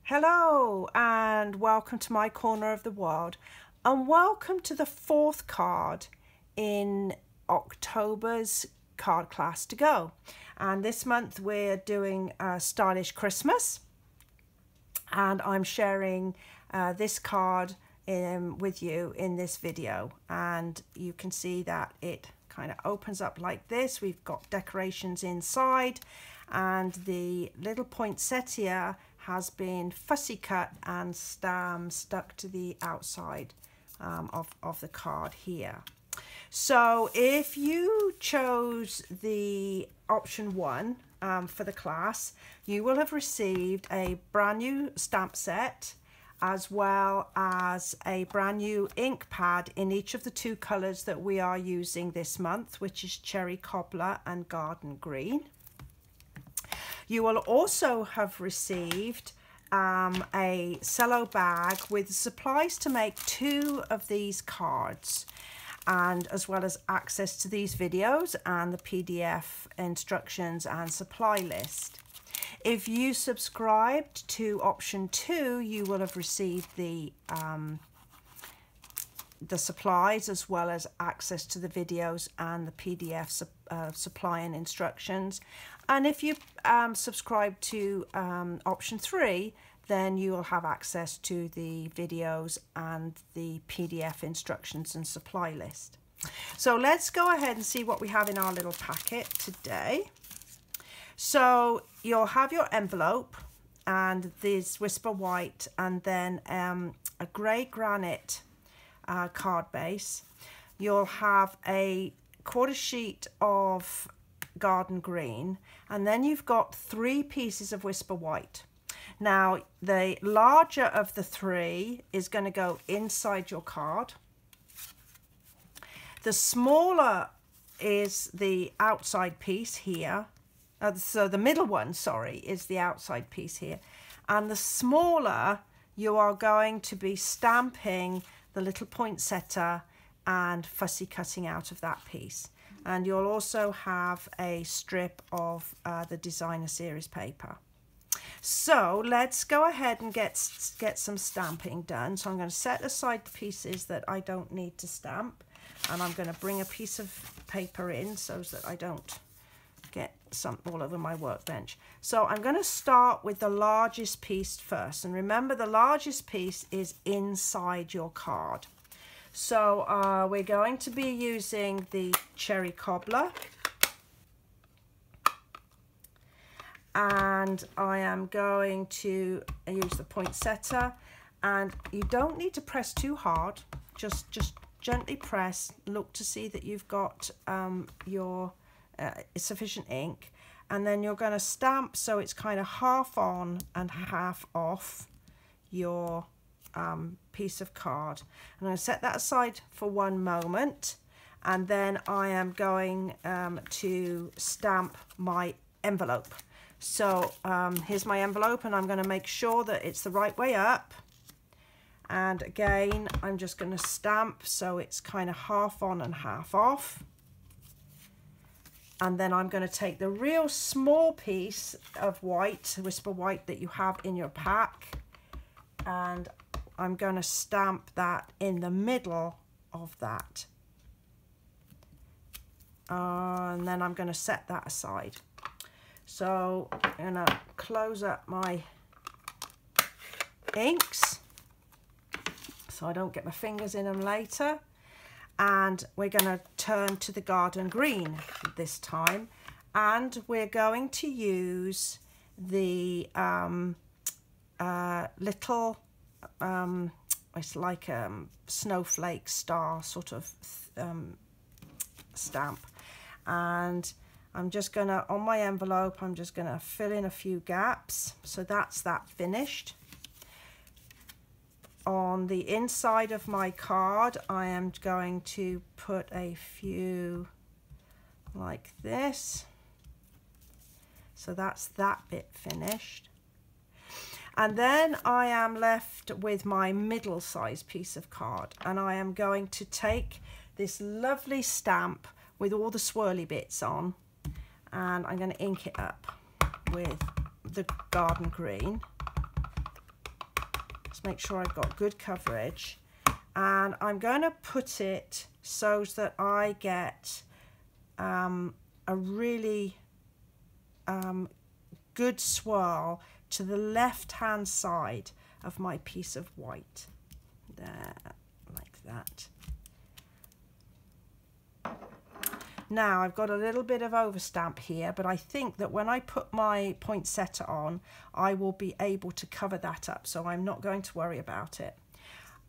Hello and welcome to my corner of the world, and welcome to the fourth card in October's card class to go. And this month we're doing Stylish Christmas, and I'm sharing this card with you in this video, and you can see that it kind of opens up like this. We've got decorations inside, and the little poinsettia has been fussy cut and stuck to the outside of the card here. So if you chose the option 1 for the class, you will have received a brand new stamp set, as well as a brand new ink pad in each of the 2 colours that we are using this month, which is Cherry Cobbler and Garden Green. You will also have received a cello bag with supplies to make 2 of these cards, and as well as access to these videos and the PDF instructions and supply list. If you subscribed to option 2, you will have received the supplies, as well as access to the videos and the PDF supply and instructions. And if you subscribe to option 3, then you will have access to the videos and the PDF instructions and supply list. So let's go ahead and see what we have in our little packet today. So you'll have your envelope and this Whisper White, and then a Gray Granite card base. You'll have a quarter sheet of Garden Green, and then you've got 3 pieces of Whisper White. Now the larger of the 3 is going to go inside your card. The smaller is the outside piece here. So the middle one, sorry, is the outside piece here, and the smaller you are going to be stamping the little poinsettia and fussy cutting out of that piece. And you'll also have a strip of the designer series paper. So let's go ahead and get some stamping done. So I'm going to set aside the pieces that I don't need to stamp, and I'm going to bring a piece of paper in so that I don't get some all over my workbench. So I'm going to start with the largest piece first, and remember, the largest piece is inside your card. So we're going to be using the Cherry Cobbler, and I am going to use the poinsettia, and you don't need to press too hard, just gently press. Look to see that you've got your sufficient ink, and then you're going to stamp so it's kind of half on and half off your piece of card. I'm going to set that aside for one moment, and then I am going to stamp my envelope. So here's my envelope, and I'm going to make sure that it's the right way up, and again I'm just going to stamp so it's kind of half on and half off. And then I'm going to take the real small piece of white, Whisper White, that you have in your pack, and I'm going to stamp that in the middle of that. And then I'm going to set that aside. So I'm going to close up my inks so I don't get my fingers in them later. And we're going to turn to the Garden Green this time, and we're going to use the little it's like a snowflake star sort of stamp, and I'm just going to, on my envelope, I'm just going to fill in a few gaps. So that's that finished. On the inside of my card, I am going to put a few like this. So that's that bit finished. And then I am left with my middle-sized piece of card, and I am going to take this lovely stamp with all the swirly bits on, and I'm going to ink it up with the Garden Green. Let's make sure I've got good coverage. And I'm going to put it so that I get a really good swirl to the left hand side of my piece of white. There, like that. Now I've got a little bit of overstamp here, but I think that when I put my poinsettia on, I will be able to cover that up, so I'm not going to worry about it.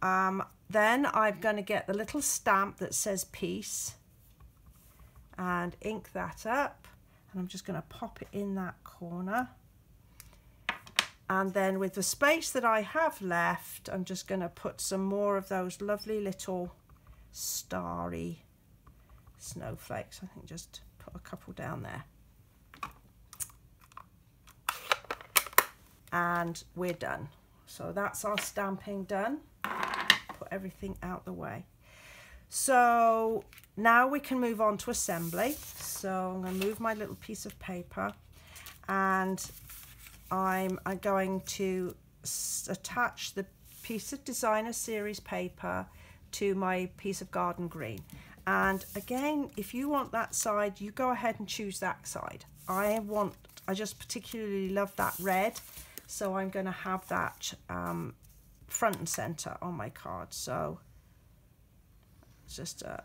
Then I'm going to get the little stamp that says peace and ink that up, and I'm just going to pop it in that corner. And then with the space that I have left, I'm just going to put some more of those lovely little starry snowflakes. I think just put a couple down there. And we're done. So that's our stamping done. Put everything out the way. So now we can move on to assembly. So I'm going to move my little piece of paper, and I'm going to attach the piece of designer series paper to my piece of garden green. And again, if you want that side, you go ahead and choose that side. I just particularly love that red, so I'm going to have that front and center on my card. So it's just a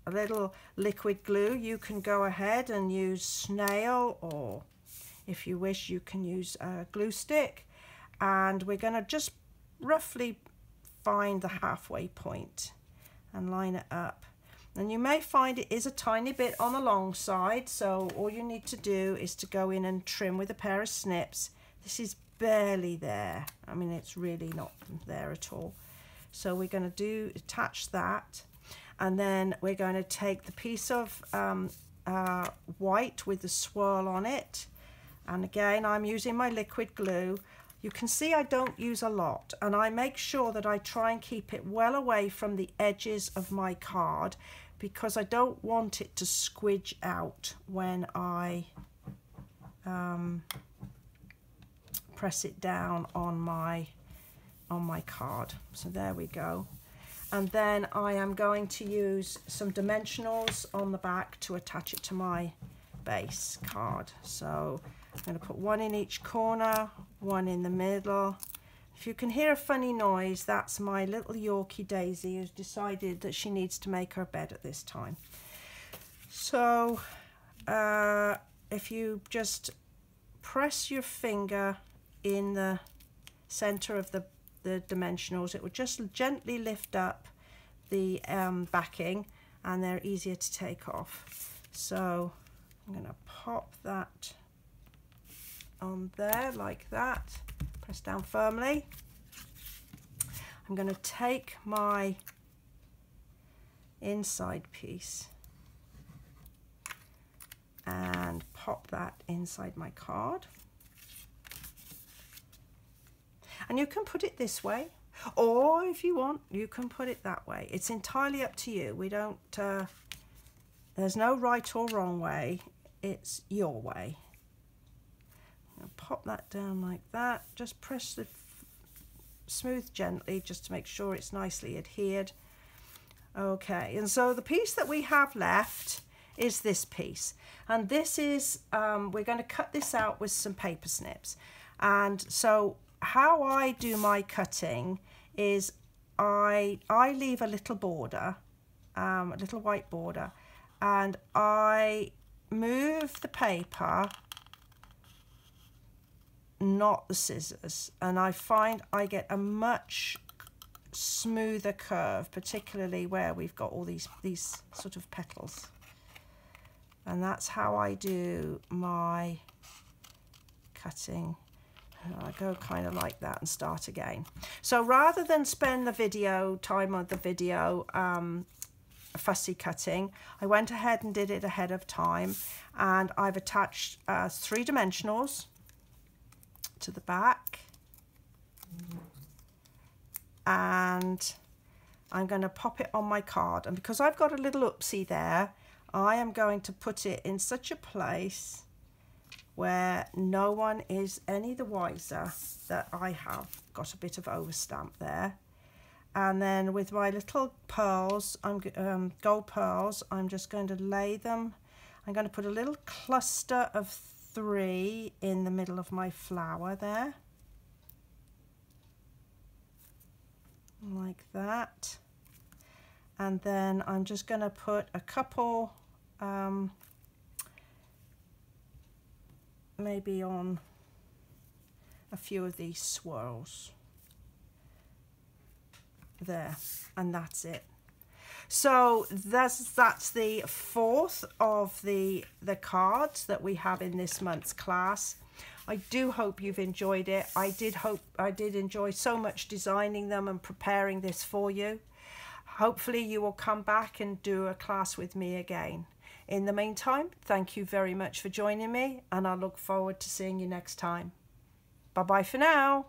little liquid glue. You can go ahead and use snail, or if you wish, you can use a glue stick. And we're going to just roughly find the halfway point and line it up. And you may find it is a tiny bit on the long side, so all you need to do is to go in and trim with a pair of snips. This is barely there. I mean, it's really not there at all. So we're going to attach that, and then we're going to take the piece of white with the swirl on it. And again, I'm using my liquid glue. You can see I don't use a lot, and I make sure that I try and keep it well away from the edges of my card, because I don't want it to squidge out when I press it down on my card. So there we go. And then I am going to use some dimensionals on the back to attach it to my base card. So I'm going to put one in each corner, one in the middle. If you can hear a funny noise, that's my little Yorkie Daisy, who's decided that she needs to make her bed at this time. So if you just press your finger in the center of the dimensionals, it will just gently lift up the backing, and they're easier to take off. So I'm going to pop that on there like that, press down firmly. I'm going to take my inside piece and pop that inside my card. And you can put it this way, or if you want, you can put it that way. It's entirely up to you. We don't, there's no right or wrong way. It's your way. Pop that down like that. Just press the smooth gently, just to make sure it's nicely adhered. Okay, and so the piece that we have left is this piece, and this is we're going to cut this out with some paper snips. And so how I do my cutting is I leave a little border, a little white border, and I move the paper, not the scissors, and I find I get a much smoother curve, particularly where we've got all these sort of petals. And that's how I do my cutting. I go kind of like that and start again. So rather than spend the time of the video fussy cutting, I went ahead and did it ahead of time, and I've attached 3 dimensionals to the back, and I'm going to pop it on my card. And because I've got a little oopsie there, I am going to put it in such a place where no one is any the wiser that I have got a bit of overstamp there. And then with my little pearls, gold pearls, I'm just going to lay them. I'm going to put a little cluster of 3 in the middle of my flower there, like that. And then I'm just going to put a couple maybe on a few of these swirls there, and that's it. So that's the 4th of the cards that we have in this month's class. I do hope you've enjoyed it. I did enjoy so much designing them and preparing this for you. Hopefully you will come back and do a class with me again. In the meantime, thank you very much for joining me, and I look forward to seeing you next time. Bye bye for now.